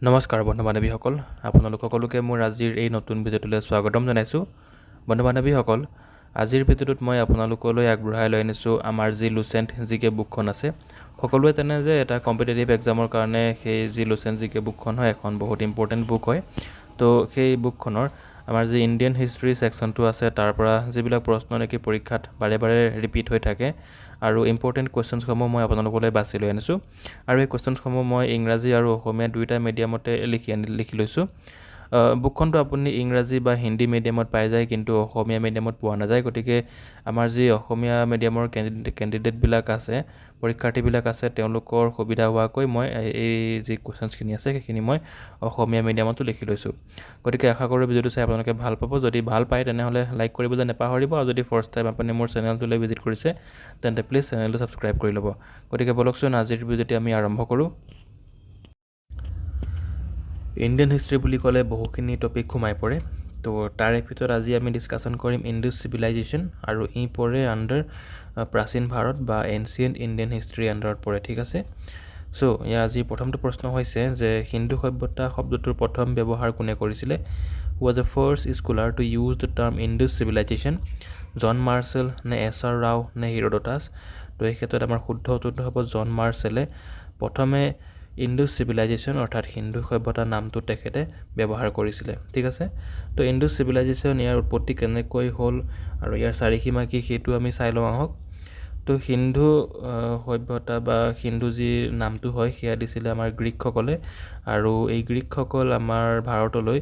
নমস্কাৰ বন্ধু বান্ধৱীসকল, আপোনালোক সকলোকে মোৰ আজিৰ এই নতুন ভিডিঅ'টোলৈ স্বাগতম জনাইছোঁ। বন্ধু বান্ধৱীসকল, আজিৰ ভিডিঅ'টোত মই আপোনালোকলৈ আগবঢ়াই লৈ আনিছোঁ আমাৰ যি লুচেণ্ট জিকে বুকখন আছে। সকলোৱে জানে যে এটা কম্পিটিটিভ এক্সামৰ কাৰণে সেই যি লুচেণ্ট জিকে বুকখন হয় এখন বহুত ইম্পৰ্টেণ্ট বুক হয়। তো সেই বুকখনৰ আমাৰ যি ইণ্ডিয়ান হিষ্ট্ৰী ছেকশ্যনটো আছে তাৰ পৰা যিবিলাক প্ৰশ্ন নেকি পৰীক্ষাত বাৰে বাৰে ৰিপিট হৈ থাকে আৰু ইম্পৰ্টেণ্ট কুৱেশ্যনছসমূহ মই আপোনালোকলৈ বাছি লৈ আনিছোঁ। আৰু এই কুৱেশ্যনছসমূহ মই ইংৰাজী আৰু অসমীয়া দুয়োটা মিডিয়ামতে লিখি লৈছোঁ। বুকখনটো আপুনি ইংৰাজী বা হিন্দী মিডিয়ামত পাই যায়, কিন্তু অসমীয়া মিডিয়ামত পোৱা নাযায়। গতিকে আমাৰ যি অসমীয়া মিডিয়ামৰ কেণ্ডিডেটবিলাক আছে, পৰীক্ষাৰ্থীবিলাক আছে, তেওঁলোকৰ সুবিধা হোৱাকৈ মই এই যি কুৱেশ্যনছখিনি আছে সেইখিনি মই অসমীয়া মিডিয়ামতো লিখি লৈছোঁ। গতিকে আশা কৰোঁ ভিডিঅ'টো চাই আপোনালোকে ভাল পাব। যদি ভাল পায় তেনেহ'লে লাইক কৰিবলৈ নাপাহৰিব, আৰু যদি ফাৰ্ষ্ট টাইম আপুনি মোৰ চেনেলটোলৈ ভিজিট কৰিছে তেন্তে প্লিজ চেনেলটো ছাবস্ক্ৰাইব কৰি ল'ব। গতিকে বলকচোন আজিৰ ভিডিঅ'টো আমি আৰম্ভ কৰোঁ। ইণ্ডিয়ান হিষ্ট্ৰী বুলি ক'লে বহুখিনি টপিক সোমাই পৰে। তো তাৰে ভিতৰত আজি আমি ডিছকাশ্যন কৰিম ইণ্ডাছ চিভিলাইজেশ্যন, আৰু ই পৰে আণ্ডাৰ প্ৰাচীন ভাৰত বা এনচিয়েণ্ট ইণ্ডিয়ান হিষ্ট্ৰী আণ্ডাৰত পৰে। ঠিক আছে। চ' ইয়াৰ আজি প্ৰথমটো প্ৰশ্ন হৈছে যে হিন্দু সভ্যতা শব্দটোৰ প্ৰথম ব্যৱহাৰ কোনে কৰিছিলে? Was the first scholar to use the term Indus civilisation? John Marshall নে এছ.আৰ. ৰাও নে হিৰডোটাছ? তো এই ক্ষেত্ৰত আমাৰ শুদ্ধ উত্তৰটো হ'ব জন মাৰ্চেলে প্ৰথমে ইণ্ডাছ চিভিলাইজেশ্যন অৰ্থাৎ হিন্দু সভ্যতাৰ নামটো তেখেতে ব্যৱহাৰ কৰিছিলে। ঠিক আছে। তো ইণ্ডাছ চিভিলাইজেশ্যন ইয়াৰ উৎপত্তি কেনেকৈ হ'ল আৰু ইয়াৰ চাৰিসীমা কি সেইটো আমি চাই লওঁ আহক। তো হিন্দু সভ্যতা বা হিন্দু যি নামটো হয় সেয়া দিছিলে আমাৰ গ্ৰীকসকলে, আৰু এই গ্ৰীকসকল আমাৰ ভাৰতলৈ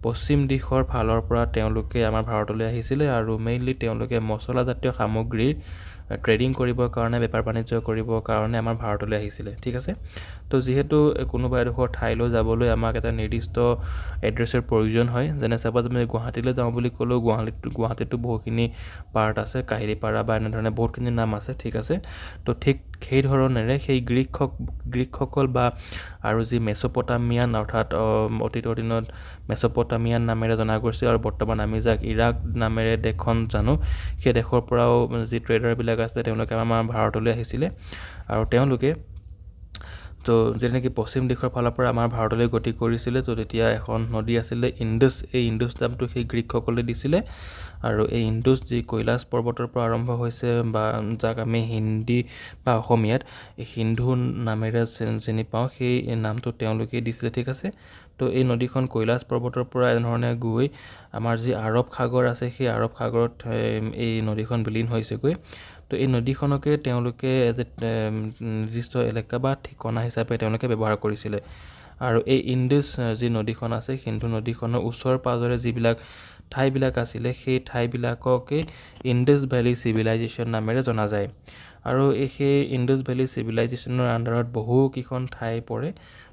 পশ্চিম দিশৰ ফালৰ পৰা তেওঁলোকে আমাৰ ভাৰতলৈ আহিছিলে, আৰু মেইনলি তেওঁলোকে মছলাজাতীয় সামগ্ৰীৰ ট্ৰেডিং কৰিবৰ কাৰণে, বেপাৰ বাণিজ্য কৰিবৰ কাৰণে আমাৰ ভাৰতলৈ আহিছিলে। ঠিক আছে। তো যিহেতু কোনোবা এডোখৰ ঠাইলৈ যাবলৈ আমাক এটা নিৰ্দিষ্ট এড্ৰেছৰ প্ৰয়োজন হয়, যেনে চাপ'জ আমি গুৱাহাটীলৈ যাওঁ বুলি ক'লেও গুৱাহাটীতো বহুখিনি পাৰ্ট আছে, কাহিলীপাৰা বা এনেধৰণে বহুতখিনি নাম আছে। ঠিক আছে। তো ঠিক সেই ধৰণেৰে সেই গ্ৰীকসকল বা আৰু যি মেছ'পটামিয়ান অৰ্থাৎ অতীতৰ দিনত মেছ'পটামিয়ান নামেৰে জনা গৈছিল, আৰু বৰ্তমান আমি যাক ইৰাক নামেৰে দেশখন জানো, সেই দেশৰ পৰাও যি ট্ৰেডাৰবিলাক আছে তেওঁলোকে আমাৰ ভাৰতলৈ আহিছিলে, আৰু তেওঁলোকে তো যেতিয়া নেকি পশ্চিম দিশৰ ফালৰ পৰা আমাৰ ভাৰতলৈ গতি কৰিছিলে, তো তেতিয়া এখন নদী আছিলে ইণ্ডাছ। এই ইণ্ডাছ নামটো সেই গ্ৰীকসকলে দিছিলে, আৰু এই ইণ্ডাছ যি কৈলাশ পৰ্বতৰ পৰা আৰম্ভ হৈছে, বা যাক আমি হিন্দী বা অসমীয়াত সিন্ধু নামেৰে চিনি পাওঁ, সেই নামটো তেওঁলোকেই দিছিলে। ঠিক আছে। তো এই নদীখন কৈলাশ পৰ্বতৰ পৰা এনেধৰণে গৈ আমাৰ যি আৰৱ সাগৰ আছে সেই আৰৱ সাগৰত এই নদীখন বিলীন হৈছেগৈ। তো এই নদীখনকে তেওঁলোকে এজ এ নিৰ্দিষ্ট এলেকা বা ঠিকনা হিচাপে তেওঁলোকে ব্যৱহাৰ কৰিছিলে, আৰু এই ইণ্ডাছ যি নদীখন আছে সিন্ধু নদীখনৰ ওচৰ পাজৰে যিবিলাক ঠাইবিলাক আছিলে সেই ঠাইবিলাককে ইণ্ডাছ ভেলী চিভিলাইজেশ্যন নামেৰে জনা যায়। আৰু সেই ইণ্ডাছ ভেলী চিভিলাইজেশ্যনৰ আণ্ডাৰত বহুকেইখন ঠাই পৰে।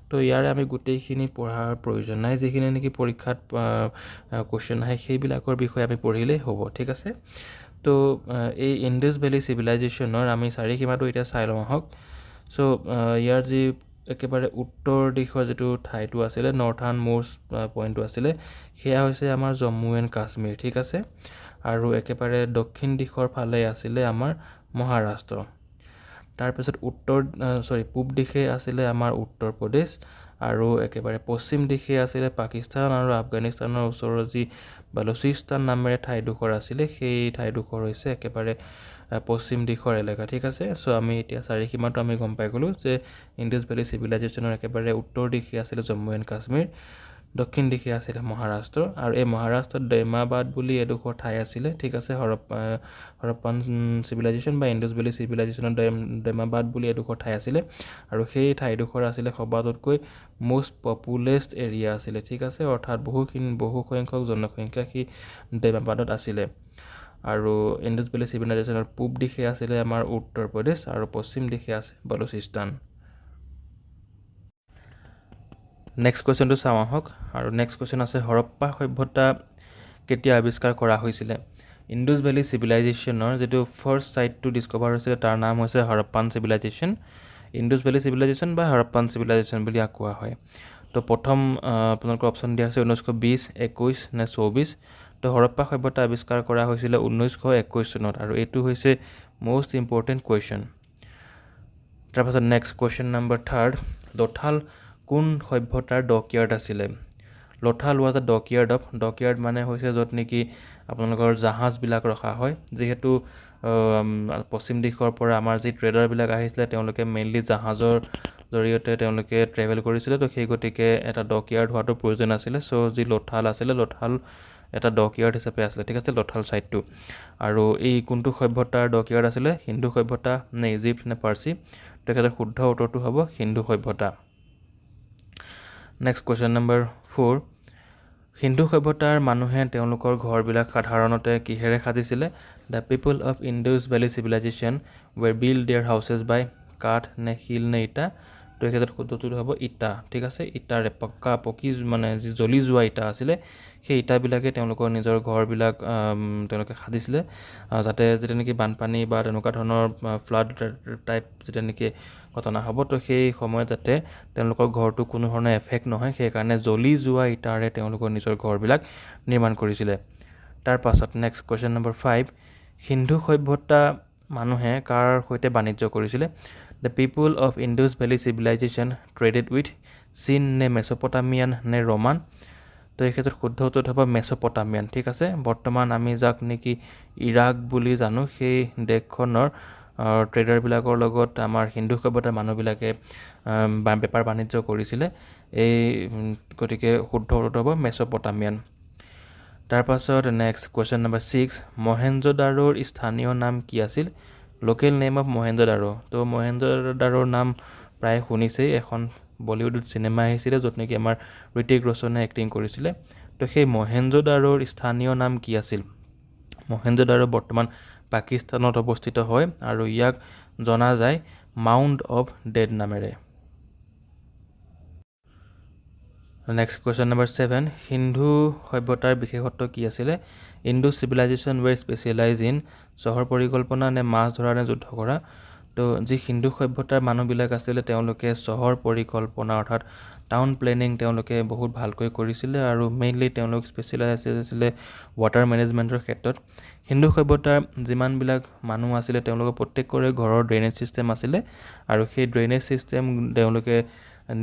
তো ইয়াৰে আমি গোটেইখিনি পঢ়াৰ প্ৰয়োজন নাই, যিখিনি নেকি পৰীক্ষাত কুৱেশ্যন আহে সেইবিলাকৰ বিষয়ে আমি পঢ়িলেই হ'ব। ঠিক আছে। তো এই ইণ্ডাছ ভেলী চিভিলাইজেশ্যনৰ আমি চাৰিসীমাটো এতিয়া চাই লওঁ আহক। চ' ইয়াৰ যি একেবাৰে উত্তৰ দিশৰ যিটো ঠাইটো আছিলে, নർത്থাৰ্ণ মোষ্ট পইণ্টটো আছিলে, সেয়া হৈছে আমাৰ জম্মু এণ্ড কাশ্মীৰ। ঠিক আছে। আৰু একেবাৰে দক্ষিণ দিশৰ ফালে আছিলে আমাৰ মহাৰাষ্ট্ৰ। তাৰপিছত পূব দিশে আছিলে আমাৰ উত্তৰ প্ৰদেশ, আৰু একেবাৰে পশ্চিম দিশে আছিলে পাকিস্তান আৰু আফগানিস্তানৰ ওচৰৰ যি বালুচিস্তান নামেৰে ঠাইডোখৰ আছিলে, সেই ঠাইডোখৰ হৈছে একেবাৰে পশ্চিম দিশৰ এলেকা। ঠিক আছে। চ' আমি এতিয়া চাৰিসীমাটো আমি গম পাই গ'লোঁ যে ইণ্ডাছ ভেলী চিভিলাইজেশ্যনৰ একেবাৰে উত্তৰ দিশে আছিলে জম্মু এণ্ড কাশ্মীৰ, দক্ষিণ দিশে আছিলে মহাৰাষ্ট্ৰ, আৰু এই মহাৰাষ্ট্ৰত দৈমাবাদ বুলি এডোখৰ ঠাই আছিলে। ঠিক আছে। হৰপ্পান চিভিলাইজেশ্যন বা ইণ্ডাছ ভেলী চিভিলাইজেশ্যনৰ দৈমাবাদ বুলি এডোখৰ ঠাই আছিলে, আৰু সেই ঠাইডোখৰ আছিলে সবাতোতকৈ মষ্ট পপুলেষ্ট এৰিয়া আছিলে। ঠিক আছে। অৰ্থাৎ বহু সংখ্যক জনসংখ্যা সেই দৈমাবাদত আছিলে। আৰু ইণ্ডাছ ভেলী চিভিলাইজেশ্যনৰ পূব দিশে আছিলে আমাৰ উত্তৰ প্ৰদেশ, আৰু পশ্চিম দিশে আছে বালুচিস্তান। নেক্সট কুৱেশ্যনটো চাওঁ আহক। আৰু নেক্সট কুৱেশ্যন আছে হৰপ্পা সভ্যতা কেতিয়া আৱিষ্কাৰ কৰা হৈছিলে? ইণ্ডাছ ভেলী চিভিলাইজেশ্যনৰ যিটো ফাৰ্ষ্ট ছাইটটো ডিছকভাৰ হৈছিলে তাৰ নাম হৈছে Harappan civilisation. Indus valley civilisation বা হৰপ্পান চিভিলাইজেশ্যন বুলি কোৱা হয়। তো প্ৰথম আপোনালোকৰ অপশ্যন দিয়া আছে 1920, 21 নে 24। তো হৰপ্পা সভ্যতা আৱিষ্কাৰ কৰা হৈছিলে 1921 চনত, আৰু এইটো হৈছে মষ্ট ইম্পৰ্টেণ্ট কুৱেশ্যন। তাৰপাছত নেক্সট কুৱেশ্যন নম্বৰ 3, লোথাল কোন সভ্যতাৰ ডকয়াৰ্ড আছিলে লোথাল ৱাজ আ ডকয়াৰ্ড মানে হৈছে য'ত নেকি আপোনালোকৰ জাহাজবিলাক ৰখা হয় যিহেতু পশ্চিম দিশৰ পৰা আমাৰ যি ট্ৰেডাৰবিলাক আহিছিলে তেওঁলোকে মেইনলি জাহাজৰ জৰিয়তে তেওঁলোকে ট্ৰেভেল কৰিছিলে তো সেই গতিকে এটা ডকয়াৰ্ড হোৱাটো প্ৰয়োজন আছিলে চ' যি লোথাল আছিলে লোথাল এটা ডকয়াৰ্ড হিচাপে আছিলে ঠিক আছে লোথাল ছাইটটো আৰু এই কোনটো সভ্যতাৰ ডকয়াৰ্ড আছিলে হিন্দু সভ্যতা নে ইজিপ্ত নে পাৰ্চী তো একেবাৰে শুদ্ধ উত্তৰটো হ'ব হিন্দু সভ্যতা নেক্সট কুৱেশ্যন নম্বৰ 4 হিন্দু সভ্যতাৰ মানুহে তেওঁলোকৰ ঘৰবিলাক সাধাৰণতে কিহেৰে সাজিছিলে the people of Indus valley civilisation were build their houses by কাঠ নে শিল নে ইটা তো এই ক্ষেত্ৰত শুদ্ধটো হ'ব ইটা ঠিক আছে ইটাৰে পকি মানে যি জ্বলি যোৱা ইটা আছিলে সেই ইটাবিলাকে তেওঁলোকৰ নিজৰ ঘৰবিলাক তেওঁলোকে সাজিছিলে যাতে যেতিয়া নেকি বানপানী বা তেনেকুৱা ধৰণৰ ফ্লাড টাইপ যেতিয়া নেকি ঘটনা হ'ব তো সেই সময়ত যাতে তেওঁলোকৰ ঘৰটো কোনো ধৰণৰ এফেক্ট নহয় সেইকাৰণে জ্বলি যোৱা ইটাৰে তেওঁলোকৰ নিজৰ ঘৰবিলাক নিৰ্মাণ কৰিছিলে তাৰ পাছত নেক্সট কুৱেশ্যন নম্বৰ 5 সিন্ধু সভ্যতা মানুহে কাৰ সৈতে বাণিজ্য কৰিছিলে the people of Indus valley civilisation traded with চীন নে মেছ'পটামিয়ান নে ৰোমান তো এই ক্ষেত্ৰত শুদ্ধ উত্তৰ হ'ব মেছ'পটামিয়ান ঠিক আছে বৰ্তমান আমি যাক নেকি ইৰাক বুলি জানো সেই দেশখনৰ ট্ৰেডাৰবিলাকৰ লগত আমাৰ হিন্দু সভ্যতাৰ মানুহবিলাকে বেপাৰ বাণিজ্য কৰিছিলে এই গতিকে শুদ্ধ উত্তৰ হ'ব মেছ'পটামিয়ান তাৰ পাছত নেক্সট কুৱেশ্যন নম্বৰ 6 মহেঞ্জো-দাৰোৰ স্থানীয় নাম কি আছিল লোকেল নেম অফ মহেঞ্জো-দাৰো তো মহেঞ্জো-দাৰোৰ নাম প্ৰায় শুনিছেই এখন বলিউডত চিনেমা আহিছিলে য'ত নেকি আমাৰ ঋতিক ৰোশনে এক্টিং কৰিছিলে তো সেই মহেঞ্জো-দাৰোৰ স্থানীয় নাম কি আছিল মহেঞ্জো-দাৰো বৰ্তমান পাকিস্তানত অৱস্থিত হয় আৰু ইয়াক জনা যায় মাউণ্ট অফ ডেড নামেৰে নেক্সট কুৱেশ্যন নম্বৰ 7 সিন্ধু সভ্যতাৰ বিশেষত্ব কি আছিলে ইণ্ডাছ চিভিলাইজেশ্যন ৱেৰ স্পেচিয়েলাইজ ইন চহৰ পৰিকল্পনা নে মাছ ধৰা নে যুদ্ধ কৰা তো যি হিন্দু সভ্যতাৰ মানুহবিলাক আছিলে তেওঁলোকে চহৰ পৰিকল্পনা অৰ্থাৎ টাউন প্লেনিং তেওঁলোকে বহুত ভালকৈ কৰিছিলে আৰু মেইনলি তেওঁলোক স্পেচিয়েলাইজ আছিলে ৱাটাৰ মেনেজমেণ্টৰ ক্ষেত্ৰত হিন্দু সভ্যতাৰ যিমানবিলাক মানুহ আছিলে তেওঁলোকৰ প্ৰত্যেকৰে ঘৰৰ ড্ৰেইনেজ ছিষ্টেম আছিলে আৰু সেই ড্ৰেইনেজ ছিষ্টেম তেওঁলোকে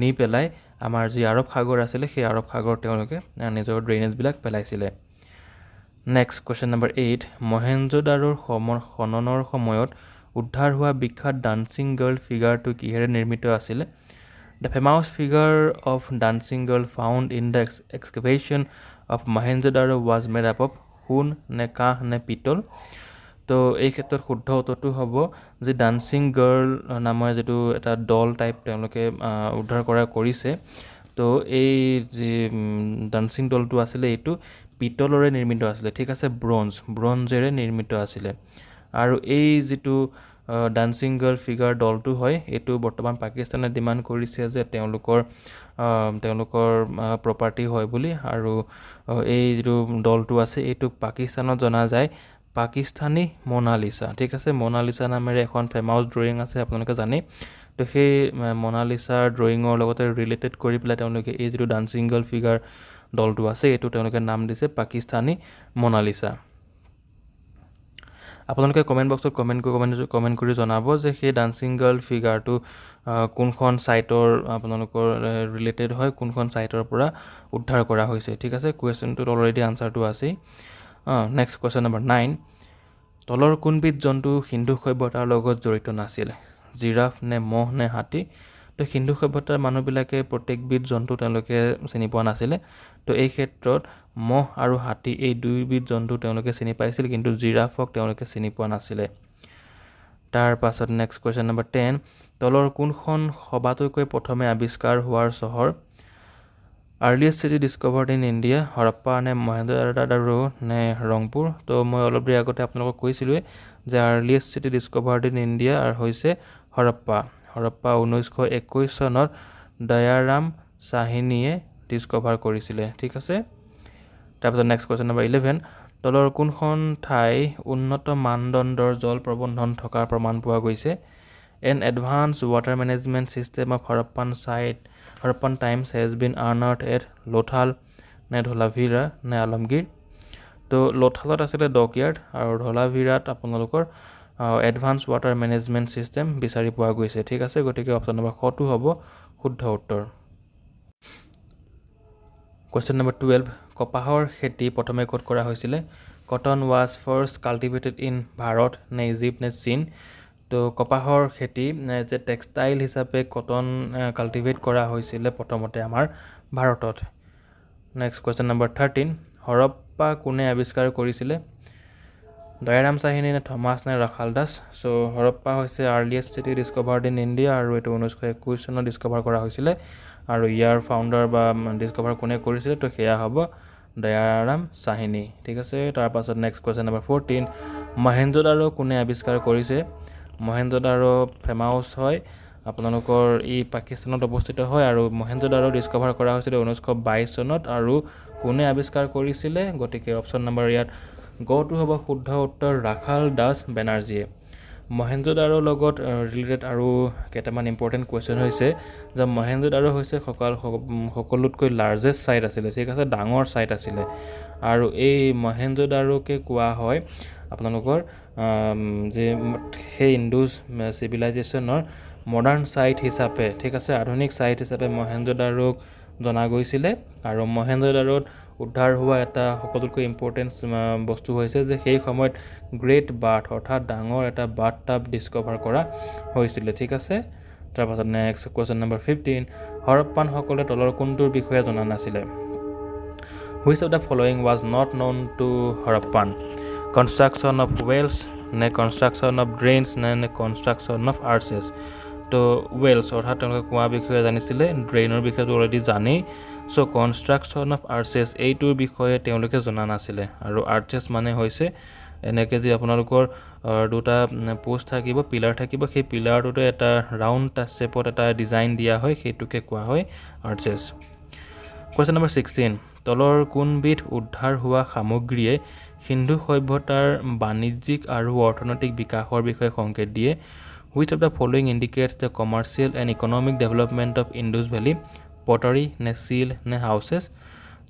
নি পেলাই আমাৰ যি আৰৱ সাগৰ আছিলে সেই আৰৱ সাগৰ তেওঁলোকে নিজৰ ড্ৰেইনেজবিলাক পেলাইছিলে নেক্সট কুৱেশ্যন নম্বৰ 8 মহেঞ্জো-দাৰোৰ খননৰ সময়ত উদ্ধাৰ হোৱা বিখ্যাত ডান্সিং গাৰ্ল ফিগাৰটো কিহেৰে নিৰ্মিত আছিলে the famous figure of dancing girl found in the excavation of Mohenjodaro was made up of সোণ নে কাঁহ নে পিতল তো এই ক্ষেত্ৰত শুদ্ধ উত্তৰটো হ'ব যে ডান্সিং গাৰ্ল নামৰ যিটো এটা দল টাইপ তেওঁলোকে উদ্ধাৰ কৰিছে তো এই যি ডান্সিং দলটো আছিলে এইটো পিতলৰে নিৰ্মিত আছিলে ঠিক আছে ব্ৰঞ্জেৰে নিৰ্মিত আছিলে আৰু এই যিটো ডান্সিং গাৰ্ল ফিগাৰ দলটো হয় এইটো বৰ্তমান পাকিস্তানে ডিমাণ্ড কৰিছে যে তেওঁলোকৰ প্ৰপাৰ্টি হয় বুলি আৰু এই যিটো দলটো আছে এইটোক পাকিস্তানত জনা যায় পাকিস্তানী মোনালিসা ঠিক আছে মোনালিসা নামেৰে এখন ফেমাছ ড্ৰয়িং আছে আপোনালোকে জানে তো সেই মোনালিসাৰ ড্ৰয়িঙৰ লগতে ৰিলেটেড কৰি পেলাই তেওঁলোকে এই যিটো ডান্সিং গাৰ্ল ফিগাৰ দলটো আছে এইটো তেওঁলোকে নাম দিছে পাকিস্তানী মোনালিসা আপোনালোকে কমেণ্ট বক্সত কমেণ্ট কৰি জনাব যে সেই ডান্সিং গাৰ্ল ফিগাৰটো কোনখন ছাইটৰ আপোনালোকৰ ৰিলেটেড হয় কোনখন ছাইটৰ পৰা উদ্ধাৰ কৰা হৈছে ঠিক আছে কুৱেশ্যনটোত অলৰেডি আনচাৰটো আছেই নেক্সট কুৱেশ্যন নম্বৰ 9 তলৰ কোনবিধ জন্তু সিন্ধু সভ্যতাৰ লগত জড়িত নাছিল জিৰাফ নে মহ নে হাতী তো সিন্ধু সভ্যতাৰ মানুহবিলাকে প্ৰত্যেকবিধ জন্তু তেওঁলোকে চিনি পোৱা নাছিলে তো এই ক্ষেত্ৰত মহ আৰু হাতী এই দুইবিধ জন্তু তেওঁলোকে চিনি পাইছিল কিন্তু জিৰাফক তেওঁলোকে চিনি পোৱা নাছিলে তাৰ পাছত নেক্সট কুৱেশ্যন নম্বৰ 10 তলৰ কোনখন সবাতোকৈ প্ৰথমে আৱিষ্কাৰ হোৱাৰ চহৰ earliest city discovered in India Harappa নে মহেঞ্জো-দাৰো নে ৰংপুৰ তো মই অলপ দেৰি আগতে আপোনালোকক কৈছিলোঁৱে যে earliest city discovered in India হৈছে হৰপ্পা 1921 চনত দয়াৰাম চাহিনীয়ে ডিস্কভাৰ কৰিছিলে ঠিক আছে তাৰপিছত নেক্সট কুৱেশ্যন নম্বৰ 11 তলৰ কোনখন ঠাই উন্নত মানদণ্ডৰ জল প্ৰবন্ধন থকাৰ প্ৰমাণ পোৱা গৈছে N advance water management system of Harappan times has been unearthed at Lothal নে ধোলাভিৰা নে আলমগীৰ তো লোথালত আছিলে ডকয়াৰ্ড আৰু ধোলাভিৰাত আপোনালোকৰ এডভান্স ৱাটাৰ মেনেজমেণ্ট ছিষ্টেম বিচাৰি পোৱা গৈছে ঠিক আছে গতিকে অপশ্যন নম্বৰ 6টো হ'ব শুদ্ধ উত্তৰ Question number 12. কপাহৰ খেতি প্ৰথমে ক'ত কৰা হৈছিলে? Cotton was first cultivated in Bharat নে ইজিপ্ট নে চীন? তো কপাহৰ খেতি যে টেক্সটাইল হিচাপে কটন কাল্টিভেট কৰা হৈছিলে প্ৰথমতে আমাৰ ভাৰতত। Next question number 13. হৰপ্পা কোনে আৱিষ্কাৰ কৰিছিলে? দয়াৰাম চাহিনী নে থমাছ নে ৰাখাল দাস? চ' হৰপ্পা হৈছে earliest city discovered in India আৰু এইটো 1921 চনত ডিস্কভাৰ কৰা হৈছিলে আৰু ইয়াৰ ফাউণ্ডাৰ বা ডিস্কভাৰ কোনে কৰিছিলে? তো সেয়া হ'ব দয়াৰাম চাহিনী। ঠিক আছে, তাৰপাছত নেক্সট কুৱেশ্যন নম্বৰ 14. মহেঞ্জো-দাৰো কোনে আৱিষ্কাৰ কৰিছে? মহেঞ্জো-দাৰো ফেমাছ হয় আপোনালোকৰ ই পাকিস্তানত অৱস্থিত হয় আৰু মহেঞ্জো-দাৰো ডিস্কভাৰ কৰা হৈছিলে 1922 চনত আৰু কোনে আৱিষ্কাৰ কৰিছিলে? গতিকে অপশ্যন নম্বৰ ইয়াত গটো হ'ব শুদ্ধ উত্তৰ ৰাখাল দাস বেনাৰ্জীয়ে। মহেঞ্জো-দাৰোৰ লগত ৰিলেটেড আৰু কেইটামান ইম্পৰ্টেণ্ট কুৱেশ্যন হৈছে যে মহেঞ্জো-দাৰো হৈছে সকলোতকৈ লাৰ্জেষ্ট ছাইট আছিলে, ঠিক আছে, ডাঙৰ ছাইট আছিলে আৰু এই মহেঞ্জো-দাৰোকে কোৱা হয় আপোনালোকৰ যে সেই ইণ্ডুছ চিভিলাইজেশ্যনৰ মডাৰ্ণ ছাইট হিচাপে, ঠিক আছে, আধুনিক ছাইট হিচাপে মহেঞ্জো-দাৰোক জনা গৈছিলে আৰু মহেঞ্জো-দাৰোত উদ্ধাৰ হোৱা এটা সকলোতকৈ ইম্পৰ্টেণ্ট বস্তু হৈছে যে সেই সময়ত গ্ৰেট বাথ অৰ্থাৎ ডাঙৰ এটা বাথ টাব ডিস্কভাৰ কৰা হৈছিলে, ঠিক আছে। তাৰপাছত নেক্সট কুৱেশ্যন নম্বৰ 15. হৰপ্পানসকলে তলৰ কোনটোৰ বিষয়ে জনা নাছিলে? Which of the following was not known to Harappan? Construction of wells নে কনষ্ট্ৰাকশ্যন অফ ড্ৰেইনছ নে কনষ্ট্ৰাকশ্যন অফ আৰ্চেছ? তো ৱেলছ অৰ্থাৎ তেওঁলোকে কুঁৱাৰ বিষয়ে জানিছিলে, ড্ৰেইনৰ বিষয়েটো অলৰেডি জানেই। চ' কনষ্ট্ৰাকশ্যন অফ আৰ্চেছ এইটোৰ বিষয়ে তেওঁলোকে জনা নাছিলে আৰু আৰ্চেছ মানে হৈছে এনেকৈ যে আপোনালোকৰ দুটা পোষ্ট থাকিব, পিলাৰ থাকিব, সেই পিলাৰটোতে এটা ৰাউণ্ড শ্বেপত এটা ডিজাইন দিয়া হয়, সেইটোকে কোৱা হয় আৰ্চেছ। Question number 16. তলৰ কোনবিধ উদ্ধাৰ হোৱা সামগ্ৰীয়ে সিন্ধু সভ্যতাৰ বাণিজ্যিক আৰু অৰ্থনৈতিক বিকাশৰ বিষয়ে সংকেত দিয়ে? Which of the following indicates the commercial and economic development of Indus Valley? Pottery নে চিল নে হাউচেছ?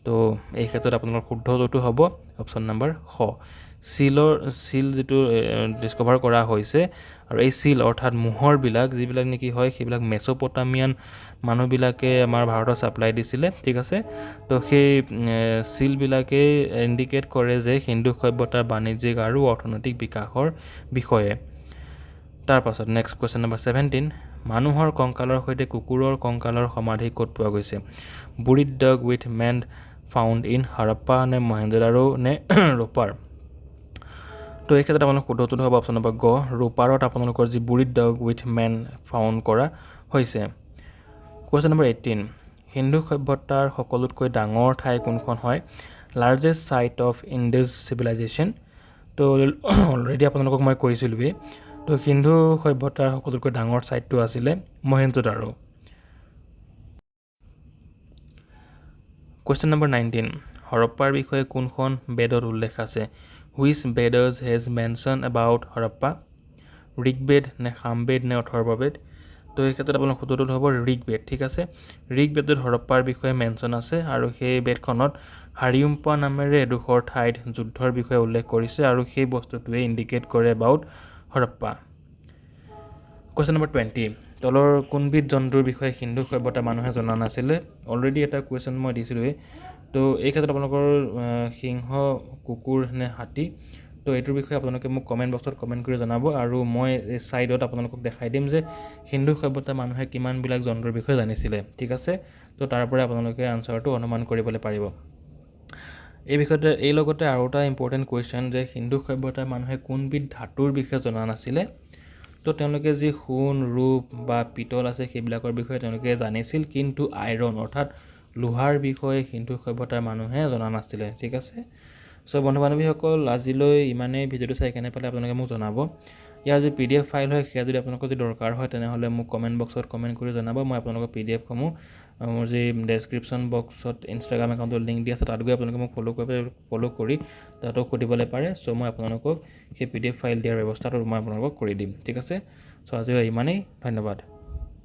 তো এই ক্ষেত্ৰত আপোনালোকৰ শুদ্ধ উত্তৰটো হ'ব অপশ্যন নম্বৰ খ। চিল যিটো ডিস্কভাৰ কৰা হৈছে আৰু এই চিল অৰ্থাৎ মোহৰবিলাক যিবিলাক নেকি হয় সেইবিলাক মেছ'পটামিয়ান মানুহবিলাকে আমাৰ ভাৰতত ছাপ্লাই দিছিলে, ঠিক আছে। তো সেই চিলবিলাকে ইণ্ডিকেট কৰে যে সিন্ধু সভ্যতাৰ বাণিজ্যিক আৰু অৰ্থনৈতিক বিকাশৰ বিষয়ে। তাৰপাছত নেক্সট কুৱেশ্যন নম্বৰ 17. মানুহৰ কংকালৰ সৈতে কুকুৰৰ কংকালৰ সমাধি ক'ত পোৱা গৈছে? Buried dog with men found in Harappa নে মহেঞ্জো-দাৰো নে ৰোপাৰ? তো এই ক্ষেত্ৰত আপোনালোক শুদ্ধ উত্তৰটো হ'ব অপশ্যন নম্বৰ গ, ৰোপাৰত আপোনালোকৰ যি বুৰিড ডগ উইথ মেন ফাউণ্ড কৰা হৈছে। Question number 18. সিন্ধু সভ্যতাৰ সকলোতকৈ ডাঙৰ ঠাই কোনখন হয়? Largest site of Indus civilisation? তো অলৰেডি আপোনালোকক মই কৈছিলোঁৱেই, তো সিন্ধু সভ্যতাৰ সকলোতকৈ ডাঙৰ ছাইটটো আছিলে মহেঞ্জো-দাৰো। Question number 19. হৰপ্পাৰ বিষয়ে কোনখন বেদত উল্লেখ আছে? Which Vedas has mention about Harappa? Rigveda নে সামবেদ নে অথৰ্ববেদ? তো এই ক্ষেত্ৰত আপোনাৰ শুদ্ধটো হ'ব ঋগ্বেদ, ঠিক আছে। ঋগ্বেদত হৰপ্পাৰ বিষয়ে মেনশ্যন আছে আৰু সেই বেদখনত হাৰিয়ম্পা নামেৰে এডোখৰ ঠাইত যুদ্ধৰ বিষয়ে উল্লেখ কৰিছে আৰু সেই বস্তুটোৱে ইণ্ডিকেট কৰে এবাউট হৰপ্পা। Question number 20. তলৰ কোনবিধ জন্তুৰ বিষয়ে সিন্ধু সভ্যতাৰ মানুহে জনা নাছিলে? অলৰেডি এটা কুৱেশ্যন মই দিছিলোঁৱেই। তো এই ক্ষেত্ৰত আপোনালোকৰ সিংহ, কুকুৰ নে হাতী? তো এইটোৰ বিষয়ে আপোনালোকে মোক কমেণ্ট বক্সত কমেণ্ট কৰি জনাব আৰু মই এই ছাইডত আপোনালোকক দেখাই দিম যে সিন্ধু সভ্যতাৰ মানুহে কিমানবিলাক জন্তুৰ বিষয়ে জানিছিলে, ঠিক আছে। তো তাৰ পৰা আপোনালোকে আনচাৰটো অনুমান কৰিবলৈ পাৰিব। এই লগতে আৰু এটা ইম্পৰ্টেণ্ট কুৱেশ্যন যে সিন্ধু সভ্যতাৰ মানুহে কোনবিধ ধাতুৰ বিষয়ে জনা নাছিলে? তো তেওঁলোকে যি সোণ, ৰূপ বা পিতল আছে সেইবিলাকৰ বিষয়ে তেওঁলোকে জানিছিল, কিন্তু আইৰণ অৰ্থাৎ লোহাৰ বিষয়ে সিন্ধু সভ্যতাৰ মানুহে জনা নাছিলে, ঠিক আছে। চ' বন্ধু বান্ধৱীসকল আজিলৈ ইমানেই। ভিডিঅ'টো চাই কেনে পালে আপোনালোকে মোক জনাব। ইয়াৰ যি PDF ফাইল হয় সেয়া যদি আপোনালোকৰ যদি দৰকাৰ হয় তেনেহ'লে মোক কমেণ্ট বক্সত কমেণ্ট কৰি জনাব। মই আপোনালোকৰ PDF-সমূহ মোৰ যি ডেছক্ৰিপশ্যন বক্সত ইনষ্টাগ্ৰাম একাউণ্টৰ লিংক দি আছে তাত গৈ আপোনালোকে মোক ফ'ল' কৰি তাতো সুধিবলৈ পাৰে। চ' মই আপোনালোকক সেই PDF ফাইল দিয়াৰ ব্যৱস্থাটো মই আপোনালোকক কৰি দিম, ঠিক আছে। চ' আজিলৈ ইমানেই, ধন্যবাদ।